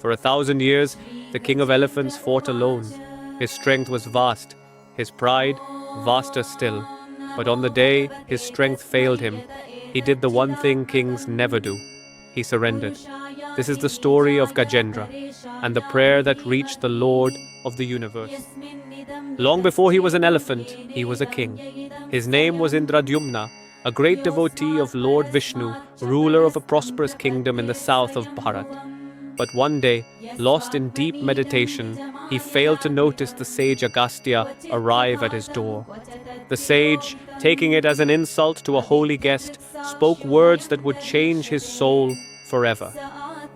For 1,000 years, the king of elephants fought alone. His strength was vast, his pride vaster still. But on the day his strength failed him, he did the one thing kings never do. He surrendered. This is the story of Gajendra and the prayer that reached the Lord of the universe. Long before he was an elephant, he was a king. His name was Indradyumna, a great devotee of Lord Vishnu, ruler of a prosperous kingdom in the south of Bharat. But one day, lost in deep meditation, he failed to notice the sage Agastya arrive at his door. The sage, taking it as an insult to a holy guest, spoke words that would change his soul forever.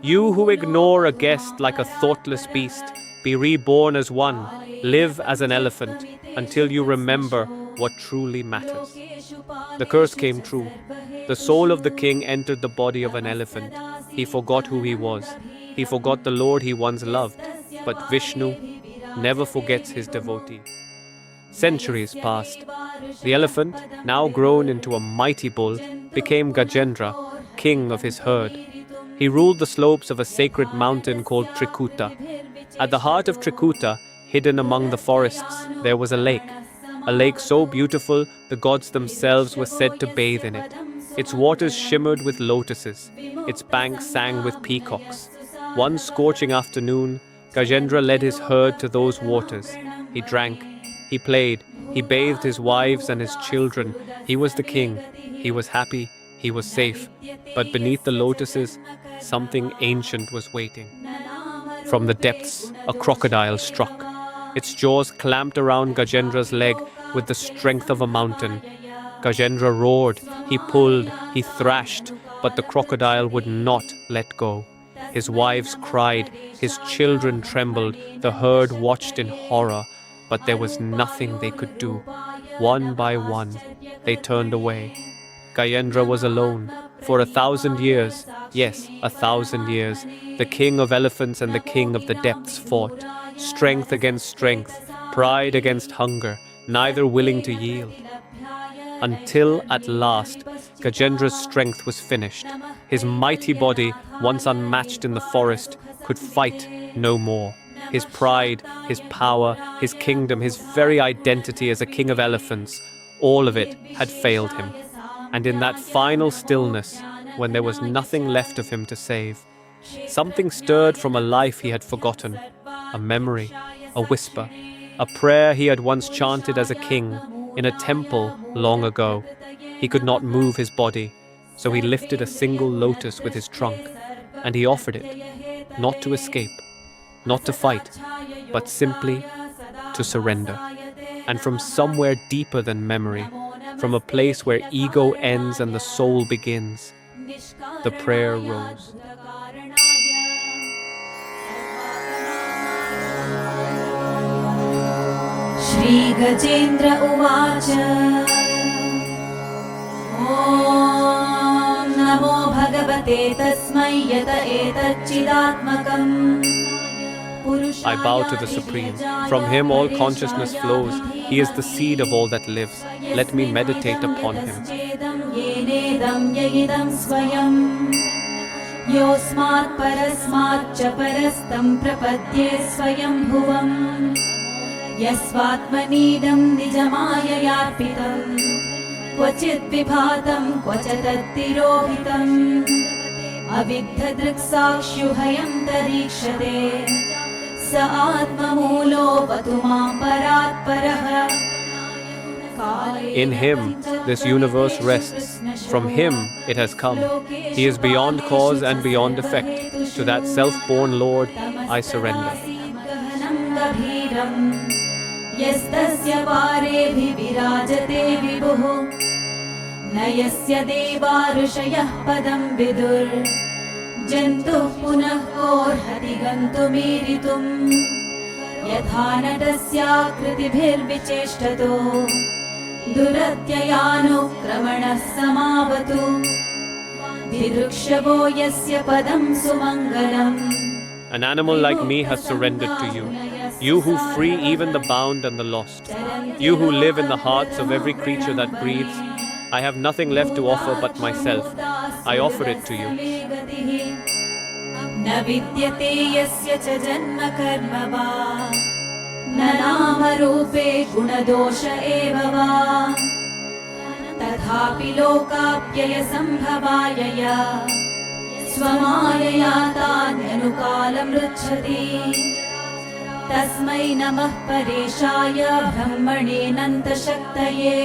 You who ignore a guest like a thoughtless beast, be reborn as one, live as an elephant, until you remember what truly matters. The curse came true. The soul of the king entered the body of an elephant. He forgot who he was. He forgot the Lord he once loved. But Vishnu never forgets his devotee. Centuries passed. The elephant, now grown into a mighty bull, became Gajendra, king of his herd. He ruled the slopes of a sacred mountain called Trikuta. At the heart of Trikuta, hidden among the forests, there was a lake so beautiful the gods themselves were said to bathe in it. Its waters shimmered with lotuses, its banks sang with peacocks. One scorching afternoon, Gajendra led his herd to those waters. He drank, he played, he bathed his wives and his children. He was the king, he was happy, he was safe. But beneath the lotuses, something ancient was waiting. From the depths, a crocodile struck. Its jaws clamped around Gajendra's leg with the strength of a mountain. Gajendra roared, he pulled, he thrashed, but the crocodile would not let go. His wives cried, his children trembled, the herd watched in horror, but there was nothing they could do. One by one, they turned away. Gajendra was alone. For 1,000 years, yes, 1,000 years, the king of elephants and the king of the depths fought. Strength against strength, pride against hunger, neither willing to yield. Until at last, Gajendra's strength was finished. His mighty body, once unmatched in the forest, could fight no more. His pride, his power, his kingdom, his very identity as a king of elephants, all of it had failed him. And in that final stillness, when there was nothing left of him to save, something stirred from a life he had forgotten, a memory, a whisper, a prayer he had once chanted as a king in a temple long ago. He could not move his body, so he lifted a single lotus with his trunk, and he offered it, not to escape, not to fight, but simply to surrender. And from somewhere deeper than memory, from a place where ego ends and the soul begins, the prayer rose. Shri Gajendra Uvacha Om Namo Bhagavate Tasmai Yata Etacchidatmakam. I bow to the Supreme. From him all consciousness flows. He is the seed of all that lives. Let me meditate upon him. Yosmat parasmat cha parastam prapadye swayam bhuvam Yasvatmanidam nijamaya yarpitam Kvachit vibhatam kvachatatirohitam Aviddhadriksakshyuhayam tarikshate Sa atmamulo patumam paratparaha. In him, this universe rests. From him, it has come. He is beyond cause and beyond effect. To that self-born Lord, I surrender. Yastasya varebhi virajate vibhuh Nayasya deva rishayah padam vidur Jantuh punah korhati gantumiritum Yatha natasya kritibhir vicheshtato Duratyayano kramanah samavatu Vidrukshavo yasya padam sumangalam. An animal like me has surrendered to you. You who free even the bound and the lost. You who live in the hearts of every creature that breathes. I have nothing left to offer but myself. I offer it to you. न विद्यते यस्य च जन्म कर्म वा न नामरूपे गुणदोष एव वा तथापि लोकाप्ययसम्भवाय स्वमायया तान्यनुकालमृच्छति तस्मै नमः परेशाय ब्रह्मणेऽनन्तशक्तये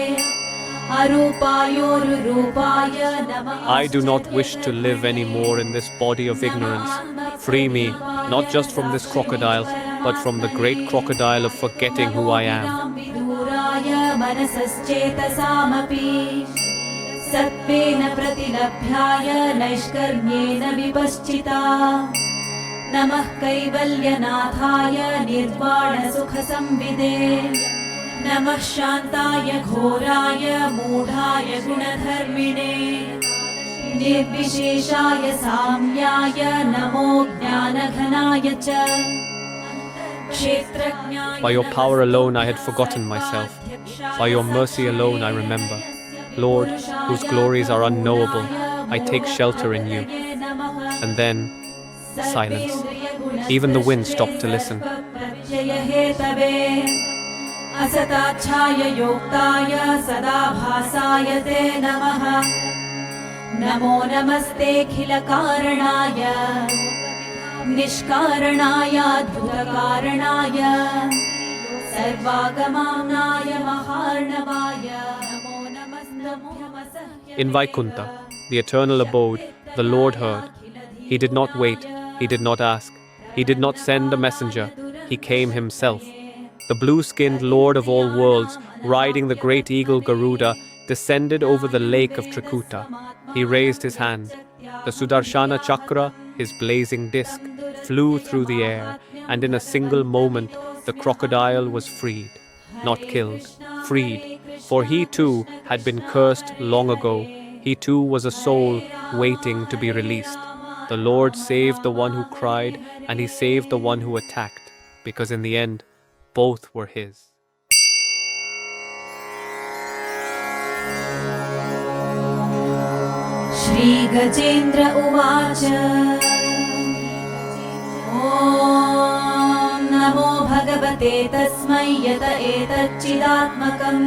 अरूपायोरुरूपाय नमः। I do not wish to live any more in this body of ignorance. Free me, not just from this crocodile, but from the great crocodile of forgetting who I am. सत्त्वेन प्रतिलभ्याय नैष्कर्म्येन विपश्चिता नमः कैवल्यनाथाय निर्वाणसुखसंविदे नमः शान्ताय घोराय मूढाय गुणधर्मिणे निर्विशेषाय साम्याय नमो ज्ञानघनाय च क्षेत्रज्ञाय। By your power alone I had forgotten myself. By your mercy alone I remember. Lord, whose glories are unknowable, I take shelter in you. And then, silence. Even the wind stopped to listen. असताच्छाय योक्ताय सदाभासाय ते नमः नमो नमस्तेऽखिलकारणाय निष्कारणायाद्भुतकारणाय सर्वागमाम्नाय महार्णवाय नमो नमस्तभ्यमसह्य। In Vaikunta, the eternal abode, the Lord heard. He did not wait, he did not ask, he did not send a messenger, he came himself. The blue-skinned Lord of all worlds, riding the great eagle Garuda, descended over the lake of Trikuta. He raised his hand. The Sudarshana Chakra, his blazing disc, flew through the air, and in a single moment the crocodile was freed. Not killed, freed. For he too had been cursed long ago. He too was a soul waiting to be released. The Lord saved the one who cried, and he saved the one who attacked, because in the end, both were his. Shri Gajendra Uvacha Om Namo Bhagavate Tasmai Yata Etacchidatmakam.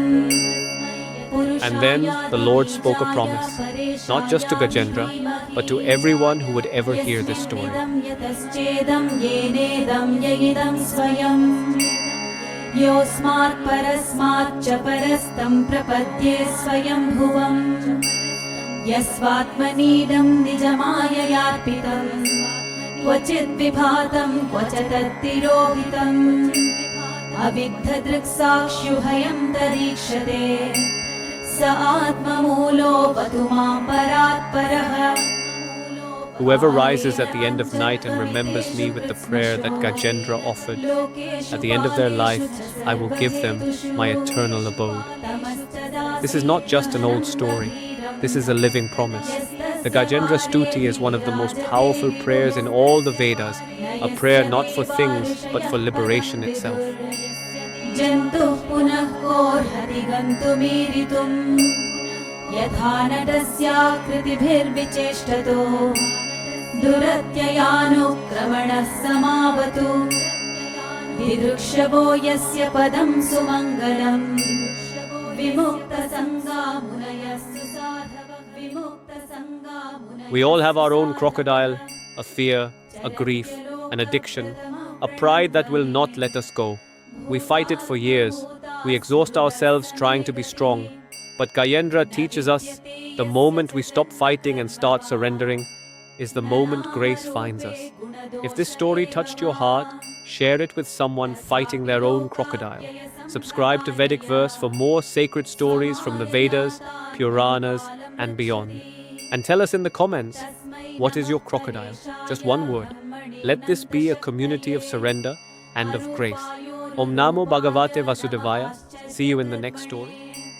And then the Lord spoke a promise, not just to Gajendra, but to everyone who would ever hear this story. Yosmat parasmat cha parastam prapadye swayambhuvam Yasvatmanidam nijamayayarpitam Kvachit vibhatam kvachatatirohitam Aviddhadrikshakshyuhayam tarikshate Sa atmamulo patumam paratparaha. Whoever rises at the end of night and remembers me with the prayer that Gajendra offered, at the end of their life, I will give them my eternal abode. This is not just an old story. This is a living promise. The Gajendra Stuti is one of the most powerful prayers in all the Vedas, a prayer not for things, but for liberation itself. दुरत्ययानुक्रमणः समावतु दिदृक्षवो यस्य पदं सुमङ्गलम् विमुक्तसङ्गा मुनयः सुसाधवः विमुक्तसङ्गा मुनयः. We all have our own crocodile, a fear, a grief, an addiction, a pride that will not let us go. We fight it for years. We exhaust ourselves trying to be strong. But Gajendra teaches us the moment we stop fighting and start surrendering is the moment grace finds us. If this story touched your heart, share it with someone fighting their own crocodile. Subscribe to Vedic Verse for more sacred stories from the Vedas, Puranas, and beyond. And tell us in the comments, what is your crocodile? Just one word. Let this be a community of surrender and of grace. Om Namo Bhagavate Vasudevaya. See you in the next story.